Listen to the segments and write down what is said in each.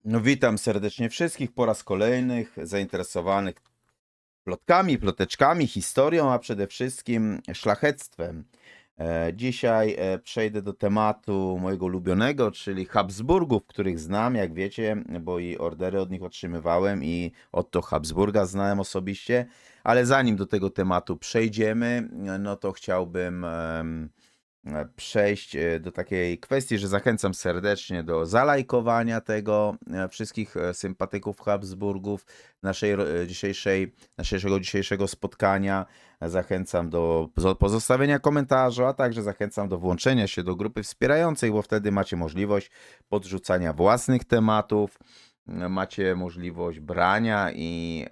No, witam serdecznie wszystkich po raz kolejny zainteresowanych plotkami, ploteczkami, historią, a przede wszystkim szlachectwem. Dzisiaj przejdę do tematu mojego ulubionego, czyli Habsburgów, których znam, jak wiecie, bo i ordery od nich otrzymywałem i Otto Habsburga znałem osobiście. Ale zanim do tego tematu przejdziemy, no to chciałbym przejść do takiej kwestii, że zachęcam serdecznie do zalajkowania tego, wszystkich sympatyków Habsburgów naszego dzisiejszego spotkania. Zachęcam do pozostawienia komentarza, a także zachęcam do włączenia się do grupy wspierającej, bo wtedy macie możliwość podrzucania własnych tematów, macie możliwość brania i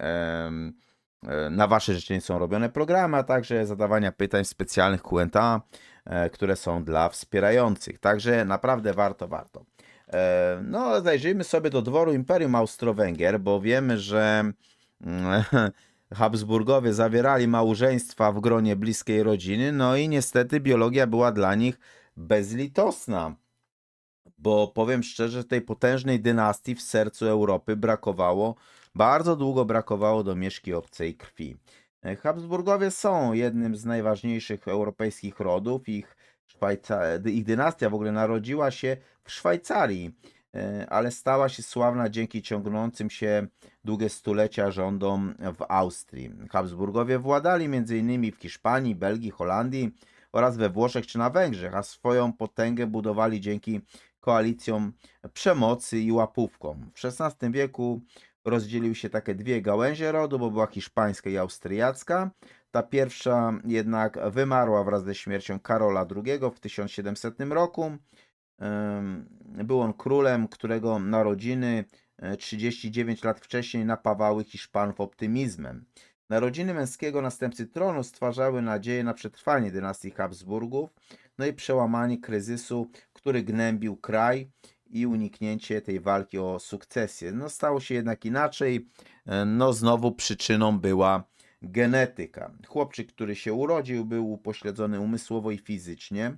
na wasze życzenie są robione programy, a także zadawania pytań specjalnych Q&A, które są dla wspierających. Także naprawdę warto. No, zajrzyjmy sobie do dworu Imperium Austro-Węgier, bo wiemy, że Habsburgowie zawierali małżeństwa w gronie bliskiej rodziny, no i niestety biologia była dla nich bezlitosna. Bo powiem szczerze, tej potężnej dynastii w sercu Europy bardzo długo brakowało domieszki obcej krwi. Habsburgowie są jednym z najważniejszych europejskich rodów. Ich dynastia w ogóle narodziła się w Szwajcarii, ale stała się sławna dzięki ciągnącym się długie stulecia rządom w Austrii. Habsburgowie władali m.in. w Hiszpanii, Belgii, Holandii oraz we Włoszech czy na Węgrzech, a swoją potęgę budowali dzięki koalicjom przemocy i łapówkom. W XVI wieku rozdzieliły się takie dwie gałęzie rodu, bo była hiszpańska i austriacka. Ta pierwsza jednak wymarła wraz ze śmiercią Karola II w 1700 roku. Był on królem, którego narodziny 39 lat wcześniej napawały Hiszpanów optymizmem. Narodziny męskiego następcy tronu stwarzały nadzieję na przetrwanie dynastii Habsburgów, no i przełamanie kryzysu, który gnębił kraj i uniknięcie tej walki o sukcesję. No, stało się jednak inaczej. No, znowu przyczyną była genetyka. Chłopczyk, który się urodził, był upośledzony umysłowo i fizycznie.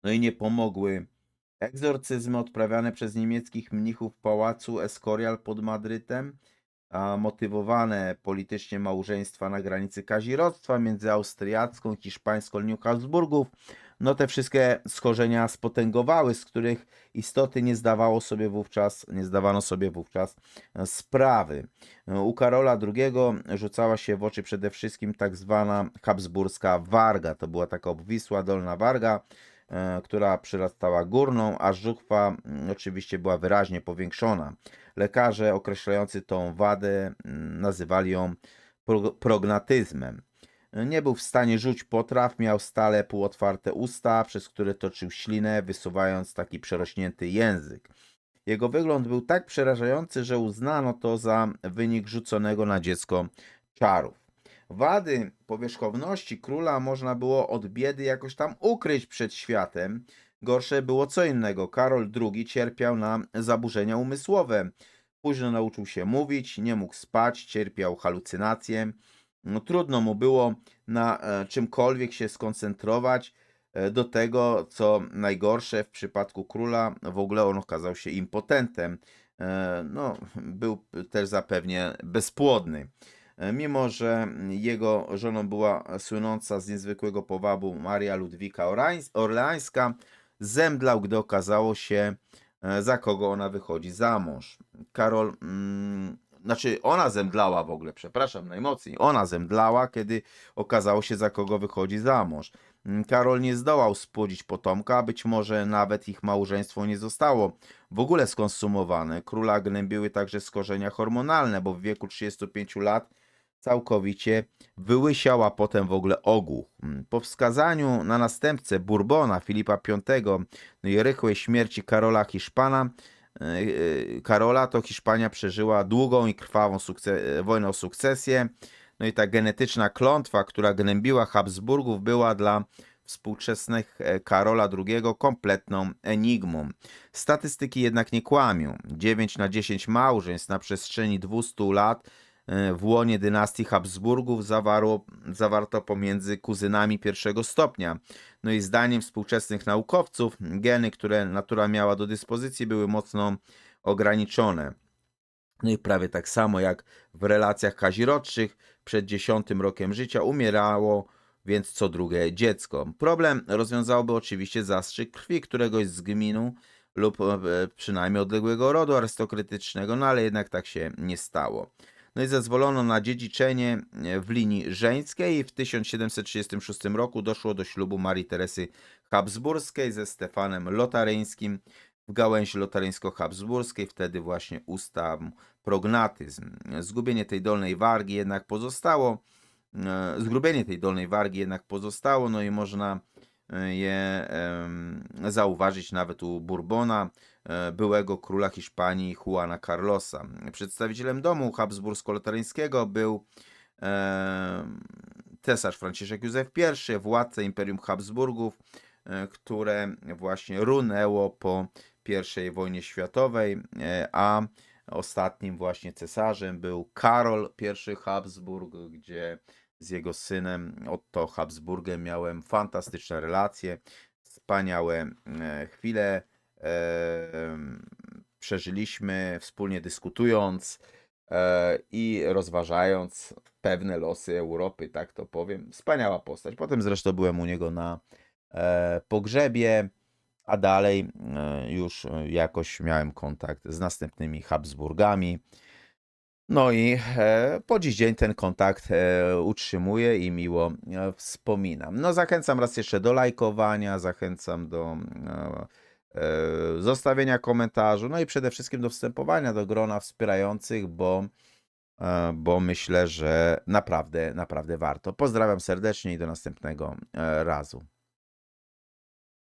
No i nie pomogły egzorcyzmy odprawiane przez niemieckich mnichów w pałacu Escorial pod Madrytem, a motywowane politycznie małżeństwa na granicy kazirodztwa między austriacką i hiszpańską linią Habsburgów. No, te wszystkie schorzenia spotęgowały, z których istoty nie zdawano sobie wówczas sprawy. U Karola II rzucała się w oczy przede wszystkim tak zwana habsburska warga. To była taka obwisła dolna warga, która przyrastała górną, a żuchwa oczywiście była wyraźnie powiększona. Lekarze określający tą wadę nazywali ją prognatyzmem. Nie był w stanie rzuć potraw, miał stale półotwarte usta, przez które toczył ślinę, wysuwając taki przerośnięty język. Jego wygląd był tak przerażający, że uznano to za wynik rzuconego na dziecko czarów. Wady powierzchowności króla można było od biedy jakoś tam ukryć przed światem. Gorsze było co innego. Karol II cierpiał na zaburzenia umysłowe. Późno nauczył się mówić, nie mógł spać, cierpiał halucynacje. No, trudno mu było na czymkolwiek się skoncentrować. Do tego, co najgorsze w przypadku króla, w ogóle on okazał się impotentem. No, był też zapewne bezpłodny. Mimo że jego żoną była słynąca z niezwykłego powabu Maria Ludwika Orleańska, zemdlał, gdy okazało się, za kogo ona wychodzi za mąż. Ona zemdlała w ogóle, przepraszam najmocniej. Ona zemdlała, kiedy okazało się, za kogo wychodzi za mąż. Karol nie zdołał spłodzić potomka, być może nawet ich małżeństwo nie zostało w ogóle skonsumowane. Króla gnębiły także skorzenia hormonalne, bo w wieku 35 lat całkowicie wyłysiał, a potem w ogóle ogłuchł. Po wskazaniu na następcę Bourbona, Filipa V, no i rychłej śmierci Karola, to Hiszpania przeżyła długą i krwawą wojnę o sukcesję. No i ta genetyczna klątwa, która gnębiła Habsburgów, była dla współczesnych Karola II kompletną enigmą. Statystyki jednak nie kłamią. 9 na 10 małżeństw na przestrzeni 200 lat w łonie dynastii Habsburgów zawarto pomiędzy kuzynami pierwszego stopnia. No i zdaniem współczesnych naukowców geny, które natura miała do dyspozycji, były mocno ograniczone. No i prawie tak samo jak w relacjach kazirodczych, przed 10 rokiem życia umierało więc co drugie dziecko. Problem rozwiązałoby oczywiście zastrzyk krwi któregoś z gminu lub przynajmniej odległego rodu arystokratycznego, no ale jednak tak się nie stało. No i zezwolono na dziedziczenie w linii żeńskiej i w 1736 roku doszło do ślubu Marii Teresy Habsburskiej ze Stefanem Lotaryńskim w gałęzi lotaryńsko-habsburskiej. Wtedy właśnie ustał prognatyzm. Zgubienie tej dolnej wargi jednak pozostało, zgrubienie tej dolnej wargi jednak pozostało, no i można je zauważyć nawet u Bourbona, byłego króla Hiszpanii Juana Carlosa. Przedstawicielem domu habsbursko-lotaryńskiego był cesarz Franciszek Józef I, władca Imperium Habsburgów, które właśnie runęło po I wojnie światowej, a ostatnim właśnie cesarzem był Karol I Habsburg, gdzie z jego synem Otto Habsburgiem miałem fantastyczne relacje, wspaniałe chwile przeżyliśmy wspólnie dyskutując i rozważając pewne losy Europy, tak to powiem. Wspaniała postać. Potem zresztą byłem u niego na pogrzebie, a dalej już jakoś miałem kontakt z następnymi Habsburgami. No i po dziś dzień ten kontakt utrzymuję i miło wspominam. No zachęcam raz jeszcze do lajkowania, zachęcam do zostawienia komentarzu, no i przede wszystkim do wstępowania do grona wspierających, bo myślę, że naprawdę warto. Pozdrawiam serdecznie i do następnego razu.